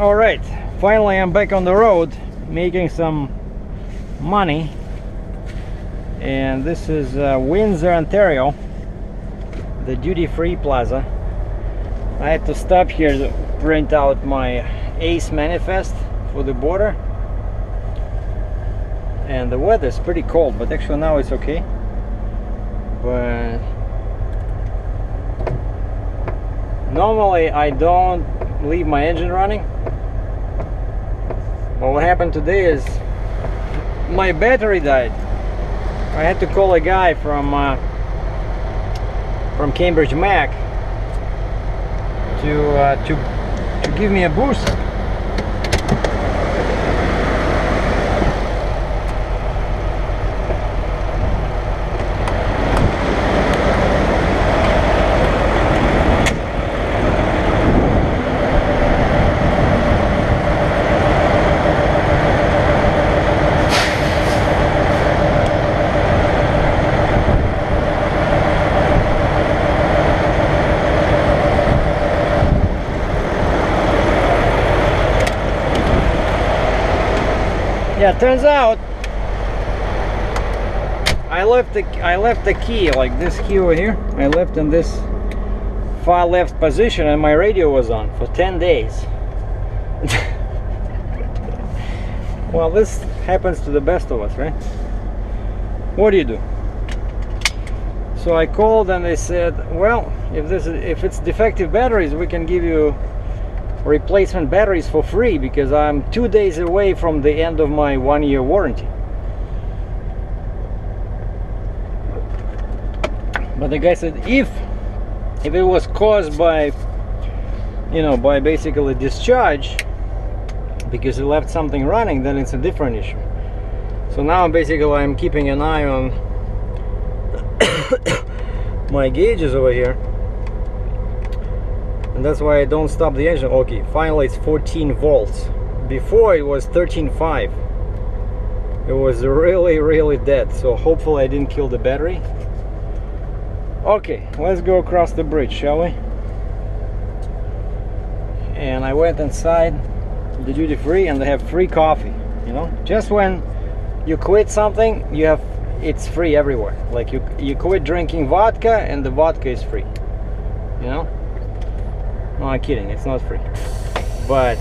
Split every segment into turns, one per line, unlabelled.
All right, finally I'm back on the road making some money, and this is Windsor, Ontario, the duty-free plaza. I had to stop here to print out my ACE manifest for the border, and the weather's pretty cold, but actually now it's okay. But normally I don't leave my engine running, but what happened today is my battery died. I had to call a guy from Cambridge Mac to give me a boost. Yeah, turns out I left the key, like this key over here, I left in this far left position, and my radio was on for 10 days. Well, this happens to the best of us, right? What do you do? So I called and they said, well, if it's defective batteries, we can give you replacement batteries for free, because I'm 2 days away from the end of my 1-year warranty. But the guy said if it was caused by, you know, by basically discharge, because he left something running, then it's a different issue. So now basically I'm keeping an eye on my gauges over here, and that's why I don't stop the engine. Okay, finally it's 14 volts. Before it was 13.5. It was really dead, so hopefully I didn't kill the battery. Okay, let's go across the bridge, shall we? And I went inside the duty free, and they have free coffee. You know, just when you quit something, it's free everywhere. Like you quit drinking vodka and the vodka is free, you know. No, I'm kidding, it's not free, but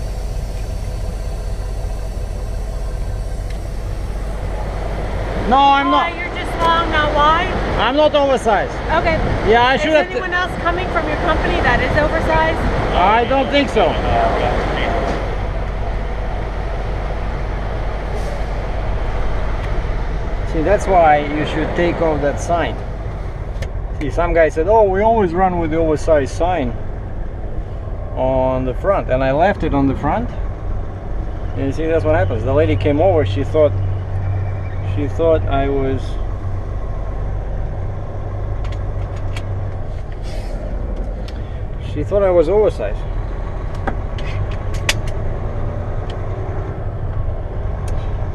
no, I'm not.
You're just long, not wide?
I'm not oversized.
Okay.
Yeah, I should have.
Is anyone else coming from your company that is oversized?
I don't think so. See, that's why you should take off that sign. See, some guy said, oh, we always run with the oversized sign on the front, and I left it on the front. And you see, that's what happens. The lady came over, she thought I was oversized.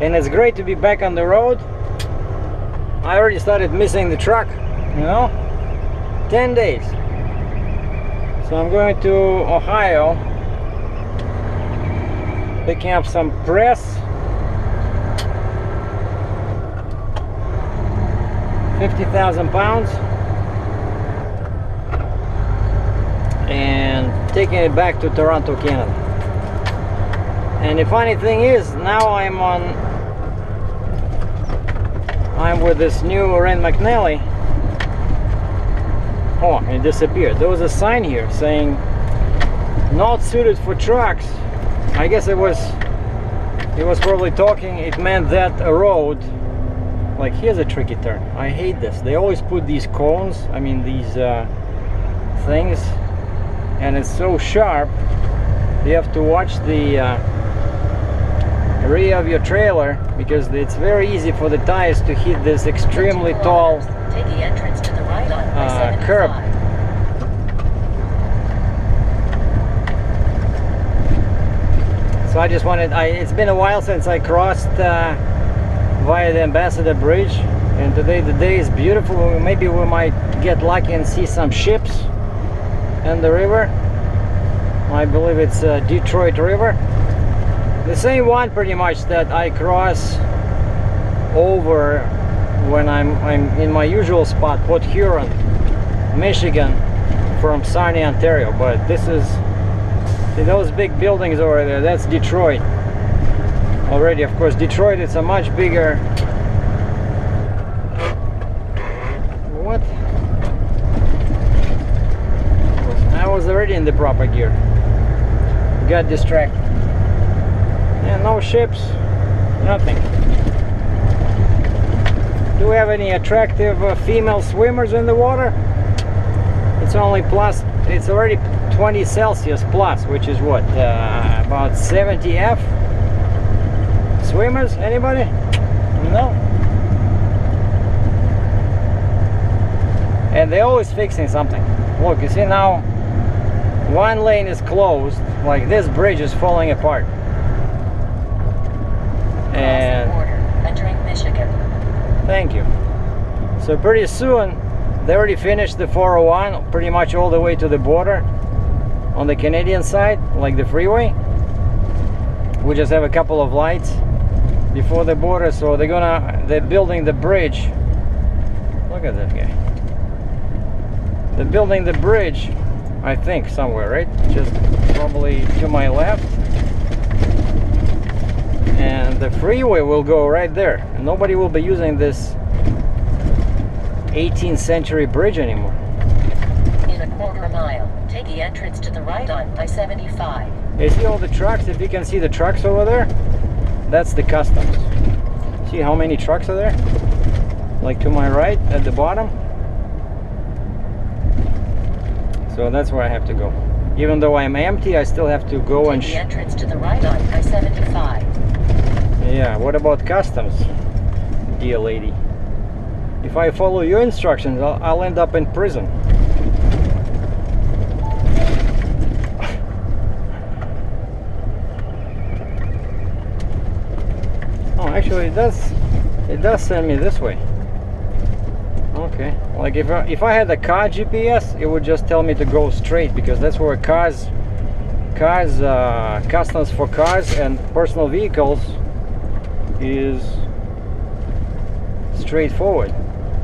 And it's great to be back on the road. I already started missing the truck, you know, 10 days. So I'm going to Ohio, picking up some press, 50,000 pounds, and taking it back to Toronto, Canada. And the funny thing is, now I'm with this new Ren McNally. Oh, it disappeared. There was a sign here saying not suited for trucks. I guess it was probably talking, it meant that a road, like, here's a tricky turn. I hate this. They always put these cones, I mean these things, and it's so sharp. You have to watch the rear of your trailer, because it's very easy for the tires to hit this extremely tall curb. So I just wanted, it's been a while since I crossed via the Ambassador Bridge, and today the day is beautiful. Maybe we might get lucky and see some ships in the river. I believe it's Detroit River. The same one pretty much that I cross over when I'm in my usual spot, Port Huron, Michigan, from Sarnia, Ontario. But this is, see those big buildings over there, that's Detroit. Already, of course, Detroit is a much bigger... What? I was already in the proper gear. Got distracted. And no ships, nothing. Do we have any attractive female swimmers in the water? It's only plus, it's already 20 Celsius plus, which is what, about 70 F? Swimmers, anybody? No. And they're always fixing something. Look, you see now, one lane is closed, like this bridge is falling apart. And
entering Michigan.
Thank you. So pretty soon, they already finished the 401, pretty much all the way to the border on the Canadian side, like the freeway. We just have a couple of lights before the border, so they're building the bridge. Look at that guy. They're building the bridge, I think, somewhere, right? Just probably to my left. And the freeway will go right there. Nobody will be using this 18th century bridge anymore.
In a quarter mile, take the entrance to the right on I-75.
You see all the trucks? If you can see the trucks over there, that's the customs. See how many trucks are there? Like to my right at the bottom. So that's where I have to go. Even though I'm empty, I still have to go and...
Take the entrance to the right on I-75.
Yeah, what about customs, dear lady? If I follow your instructions, I'll end up in prison. Oh, actually, it does send me this way. Okay, like if I had a car GPS, it would just tell me to go straight, because that's where customs for cars and personal vehicles is straightforward,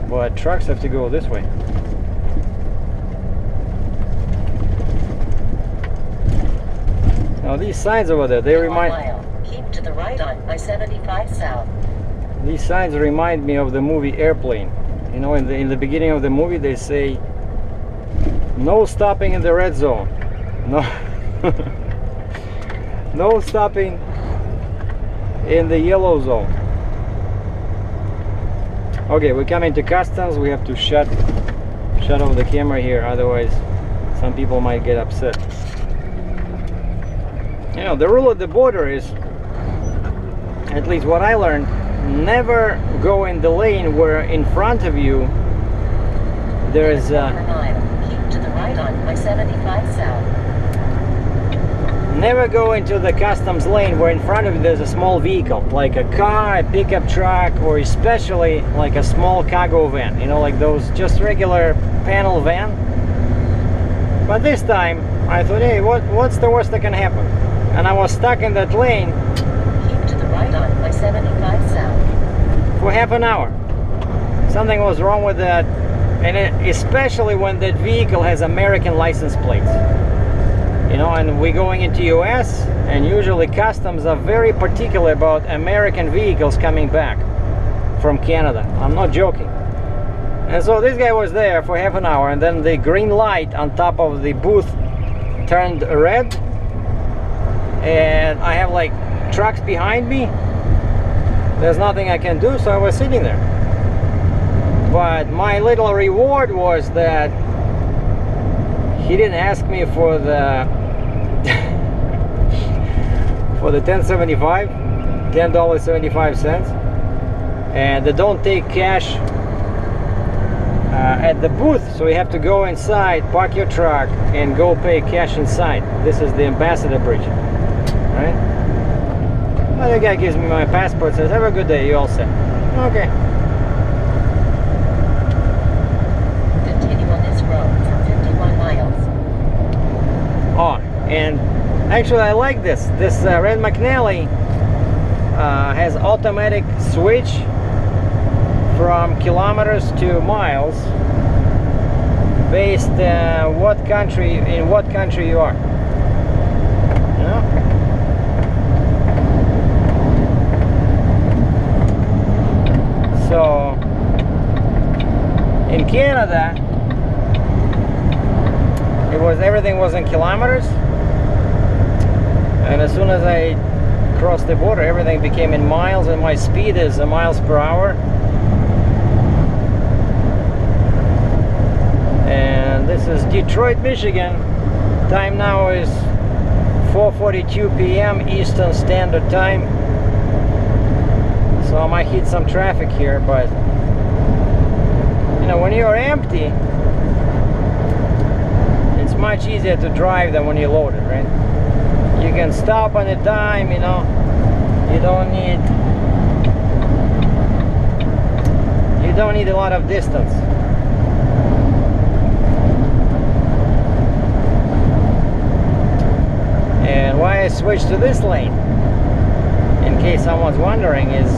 but trucks have to go this way. Now these signs over there, they remind...
Keep to the right on I-75 South.
These signs remind me of the movie Airplane. You know, in the beginning of the movie they say, no stopping in the red zone. No, no stopping in the yellow zone. Okay, we're coming to customs. We have to shut off the camera here, otherwise some people might get upset. You know, the rule at the border is, at least what I learned, never go in the lane where in front of you there is
keep to the right on I-75 South.
Never go into the customs lane where in front of you there's a small vehicle, like a car, a pickup truck, or especially like a small cargo van, you know, like those just regular panel van. But this time I thought, hey, what's the worst that can happen? And I was stuck in that lane
Right on I-75 South.
For half an hour. Something was wrong with that, and especially when that vehicle has American license plates. You know, and we're going into US, and usually customs are very particular about American vehicles coming back from Canada. I'm not joking. And so this guy was there for half an hour, and then the green light on top of the booth turned red, and I have like trucks behind me. There's nothing I can do, so I was sitting there. But my little reward was that he didn't ask me for the for the $10.75, and they don't take cash at the booth, so you have to go inside, park your truck, and go pay cash inside. This is the Ambassador Bridge, right? Well, the guy gives me my passport, says, have a good day, you all set. Okay.
Continue on this road for 51 miles.
Oh, And actually I like this. This Red McNally has automatic switch from kilometers to miles based in what country you are. You know? So in Canada, everything was in kilometers, and as soon as I crossed the border, everything became in miles, and my speed is miles per hour. And this is Detroit, Michigan. Time now is 4:42 p.m. Eastern Standard Time. So I might hit some traffic here, but you know, when you're empty, it's much easier to drive than when you're loaded, right? You can stop on a dime, you know. You don't need a lot of distance. And why I switched to this lane, in case someone's wondering, is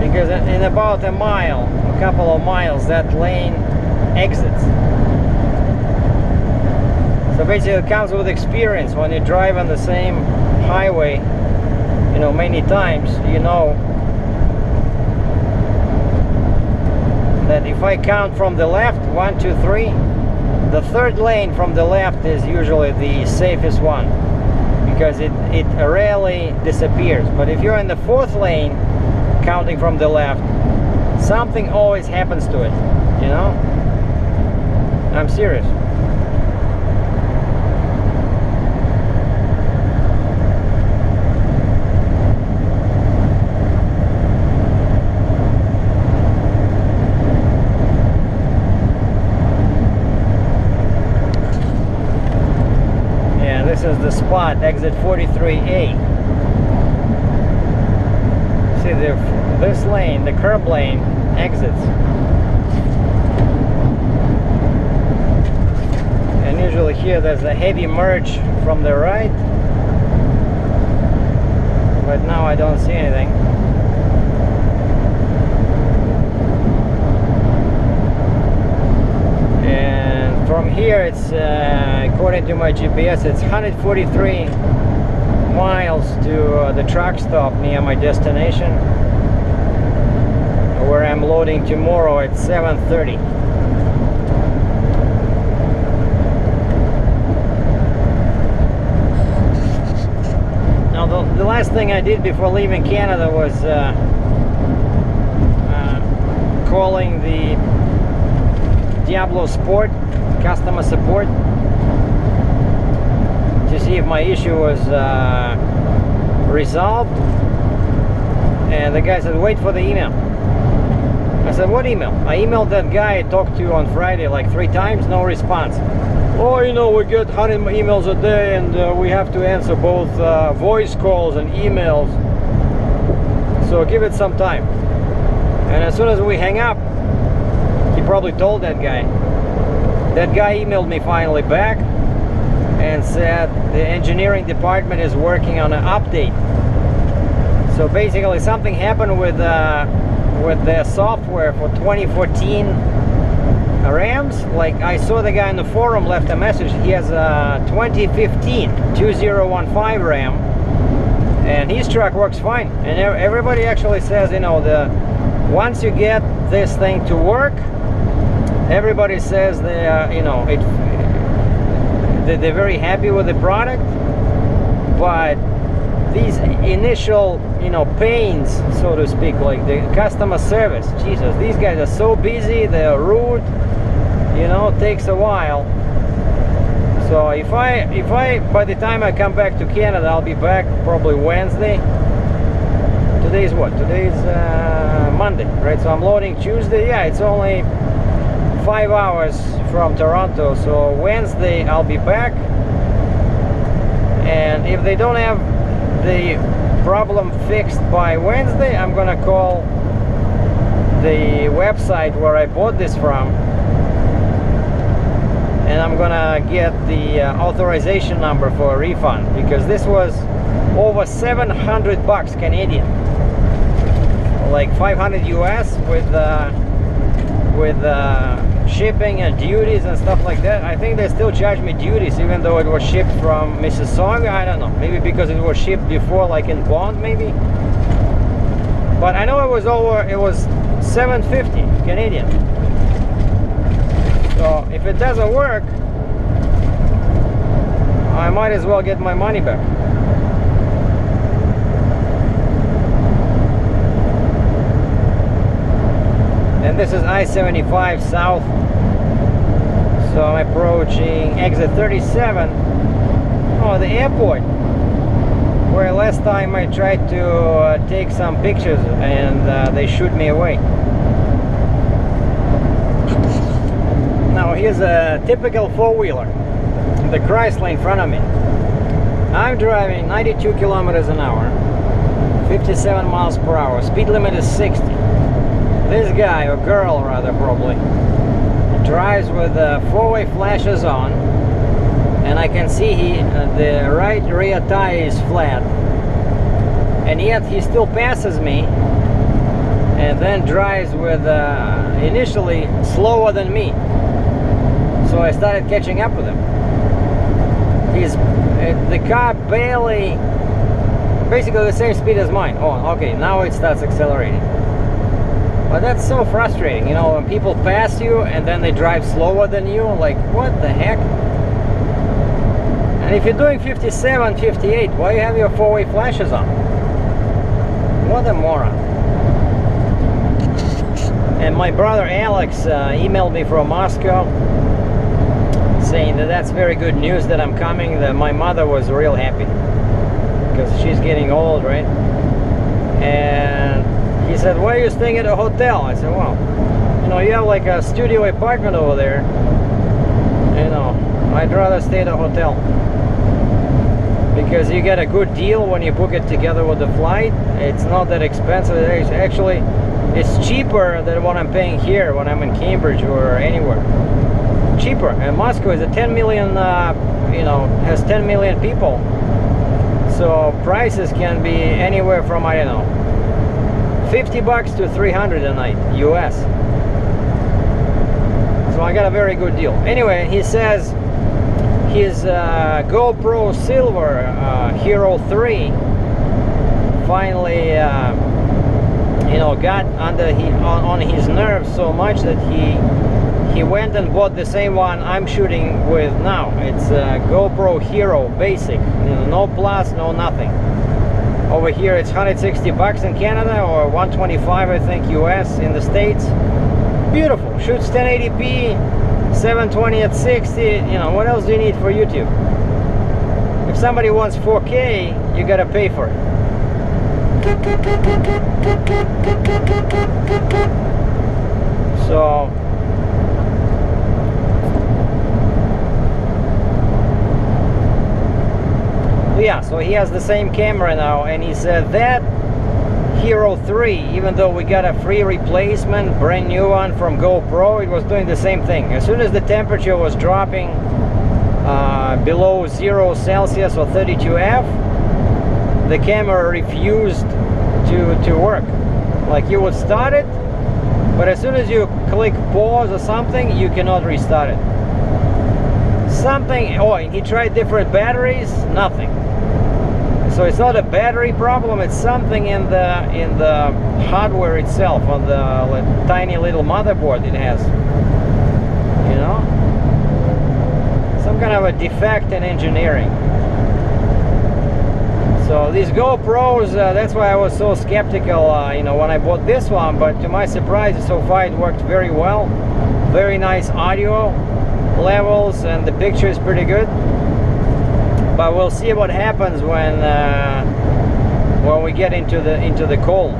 because in about a couple of miles, that lane exits. So basically it comes with experience. When you drive on the same highway, you know, many times, you know that if I count from the left, 1, 2, 3, the third lane from the left is usually the safest one, because it rarely disappears. But if you're in the fourth lane, counting from the left, something always happens to it, you know? I'm serious. This is the spot, exit 43A. See, this lane, the curb lane, exits. And usually here there's a heavy merge from the right. But now I don't see anything. And from here it's, according to my GPS, it's 143 miles to the truck stop near my destination, where I'm loading tomorrow at 7:30. Now the last thing I did before leaving Canada was calling the Diablo Sport customer support to see if my issue was resolved, and the guy said wait for the email. I said, what email? I emailed that guy I talked to on Friday like 3 times, no response. Oh, you know, we get 100 emails a day, and we have to answer both voice calls and emails, so give it some time. And as soon as we hang up, he probably told that guy. That guy emailed me finally back and said the engineering department is working on an update. So basically something happened with the software for 2014 Rams. Like, I saw the guy in the forum left a message. He has a 2015 2015 Ram, and his truck works fine. And everybody actually says, you know, once you get this thing to work, everybody says they you know, they're very happy with the product. But these initial, you know, pains, so to speak, like the customer service, Jesus, these guys are so busy, they're rude, you know, it takes a while. So if I by the time I come back to Canada, I'll be back probably Wednesday. Today's what? Today's Monday, right? So I'm loading Tuesday. Yeah, it's only 5 hours from Toronto, so Wednesday I'll be back. And if they don't have the problem fixed by Wednesday, I'm gonna call the website where I bought this from and I'm gonna get the authorization number for a refund, because this was over 700 bucks Canadian, like 500 US with shipping and duties and stuff like that. I think they still charge me duties even though it was shipped from Mississauga. I don't know, maybe because it was shipped before, like in Bond maybe, but I know it was over, it was 750 Canadian. So if it doesn't work, I might as well get my money back. And this is I-75 south, so I'm approaching exit 37. Oh, the airport, where last time I tried to take some pictures and they shoot me away. Now here's a typical four-wheeler, the Chrysler in front of me. I'm driving 92 kilometers an hour, 57 miles per hour, speed limit is 60. This guy, or girl rather probably, drives with four-way flashes on, and I can see the right rear tire is flat, and yet he still passes me and then drives with initially slower than me. So I started catching up with him. The car barely, basically the same speed as mine. Oh, okay, now it starts accelerating. But that's so frustrating, you know, when people pass you and then they drive slower than you, like, what the heck? And if you're doing 57, 58, why do you have your four-way flashes on? What a moron. And my brother Alex emailed me from Moscow saying that that's very good news that I'm coming, that my mother was real happy because she's getting old, right? And he said, why are you staying at a hotel? I said, well, you know, you have like a studio apartment over there. You know, I'd rather stay at a hotel. Because you get a good deal when you book it together with the flight. It's not that expensive. Actually, it's cheaper than what I'm paying here when I'm in Cambridge or anywhere. Cheaper. And Moscow is a 10 million, you know, has 10 million people. So prices can be anywhere from, I don't know, 50 bucks to 300 a night, US. So I got a very good deal. Anyway, he says his GoPro Silver Hero 3 finally, you know, got under on his nerves so much that he went and bought the same one I'm shooting with now. It's a GoPro Hero Basic, you know, no plus, no nothing. Over here it's 160 bucks in Canada, or 125 I think US in the States. Beautiful, shoots 1080p, 720 at 60, you know, what else do you need for YouTube? If somebody wants 4K, you gotta pay for it. So yeah, so he has the same camera now, and he said that Hero 3, even though we got a free replacement, brand new one from GoPro, it was doing the same thing. As soon as the temperature was dropping below 0 Celsius or 32 F, the camera refused to work. Like, you would start it, but as soon as you click pause or something, you cannot restart it. Something, oh, he tried different batteries, nothing. So it's not a battery problem, it's something in the hardware itself, on the tiny little motherboard it has. You know? Some kind of a defect in engineering. So these GoPros, that's why I was so skeptical, you know, when I bought this one, but to my surprise, so far it worked very well. Very nice audio levels, and the picture is pretty good. But we'll see what happens when we get into the cold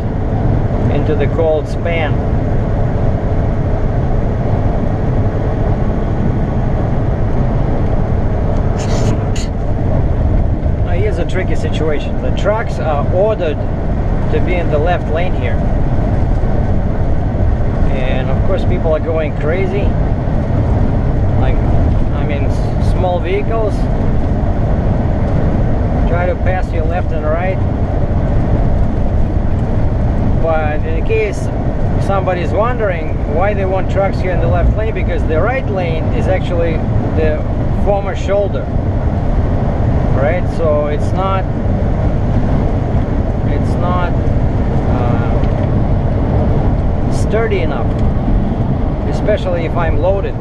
span. Now here's a tricky situation. The trucks are ordered to be in the left lane here, and of course people are going crazy. Like, I I mean small vehicles try to pass you left and right. But in case somebody's wondering why they want trucks here in the left lane, because the right lane is actually the former shoulder, right? So it's not sturdy enough, especially if I'm loaded.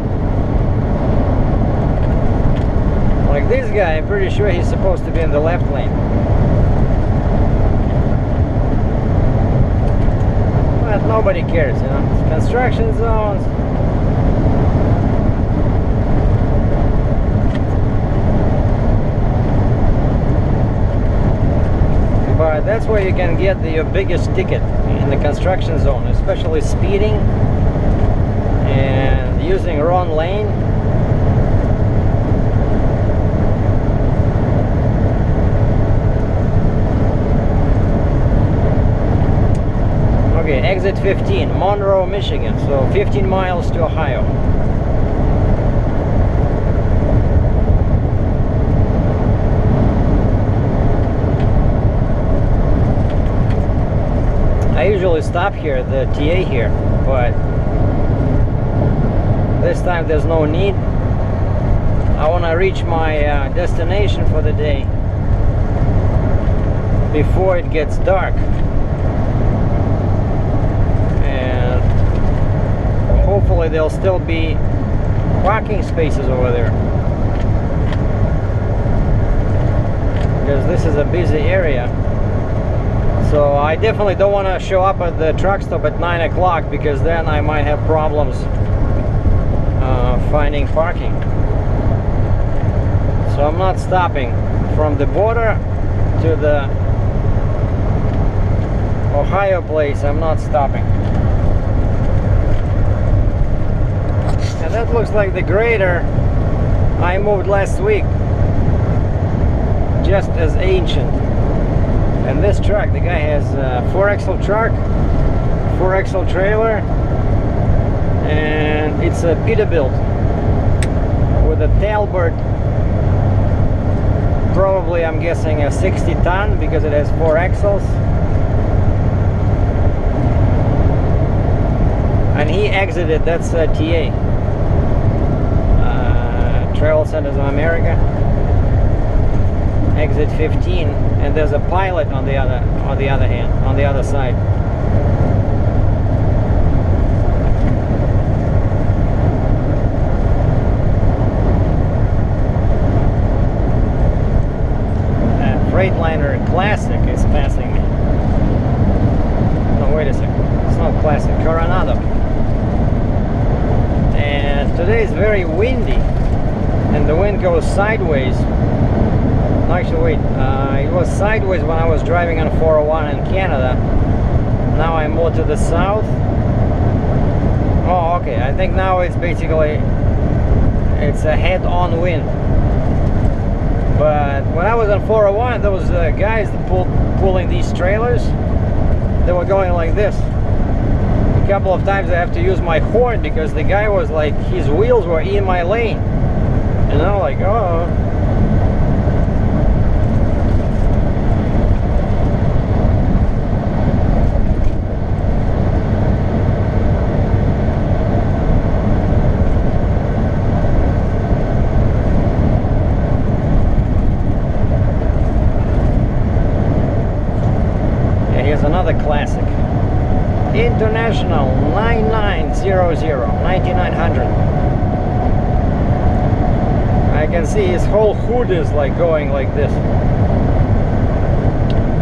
Like this guy, I'm pretty sure he's supposed to be in the left lane. But nobody cares, you know. It's construction zones. But that's where you can get your biggest ticket, in the construction zone, especially speeding and using wrong lane. Okay, exit 15, Monroe, Michigan, so 15 miles to Ohio. I usually stop here, the TA here, but this time there's no need. I want to reach my destination for the day before it gets dark. And hopefully there'll still be parking spaces over there, because this is a busy area. So I definitely don't want to show up at the truck stop at 9 o'clock, because then I might have problems finding parking. So I'm not stopping. From the border to the Ohio place, I'm not stopping. And that looks like the grader I moved last week, just as ancient. And this truck, the guy has a 4-axle truck, 4-axle trailer, and it's a Peterbilt with a tailboard, probably I'm guessing a 60 ton, because it has 4 axles. And he exited, that's TA, Travel Centers of America. Exit 15, and there's a pilot on the other side. Freightliner Classic is passing me. No, wait a second. It's not Classic, Coronado. And today is very windy, and the wind goes sideways. Actually, wait, it was sideways when I was driving on 401 in Canada. Now I'm more to the south. Oh, okay. I think now it's basically, it's a head-on wind. But when I was on 401, those guys that pulling these trailers, they were going like this. A couple of times I have to use my horn, because the guy was like, his wheels were in my lane. And I'm like, oh. Another classic. International 9900, 9900. I can see his whole hood is like going like this.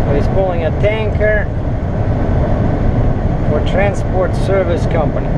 So he's pulling a tanker for transport service company.